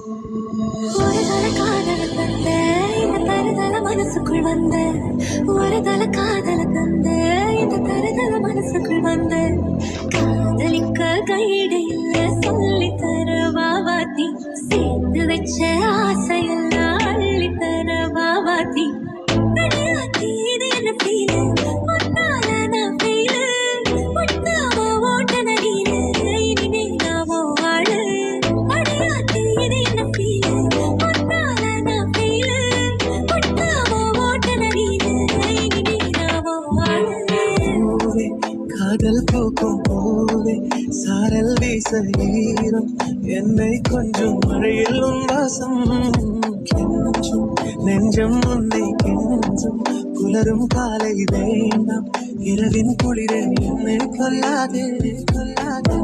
ஒரு தல காதல தந்த இந்த தருதல மனசுக்குள் வந்த ஒரு தல காதல தந்த இந்த தருதல மனசுக்குள் வந்த காதலிக்க கைடு இல்ல சொல்லி தர வாவாத்தி சேர்த்து வச்ச ஆசையெல்லாம் அள்ளி தர வாவாத்தி நடியாத்தி இது என்ன ஃபீலு ஒன்னால நான் ஃபீலு ஒட்டாம ஓட்ட நடியில இனிமே நாமோ வாழு அடியாத்தி இது என்ன ஃபீலு ஒன்னால நான் ஃபீலு ஒட்டாம ஓட்ட நடியில இனிமே நாமோ வாழு காதல் பூக்கும் பூவே சாரல் வீச ஈரம் என்னை கொஞ்சம் மழையில் உன் வாசம் கெஞ்சும் நெஞ்சம் உன்னை கெஞ்சும் புலரும் காலை வேண்டாம் இரவின் குளிரே என்னை கொல்லாதே கொல்லாதே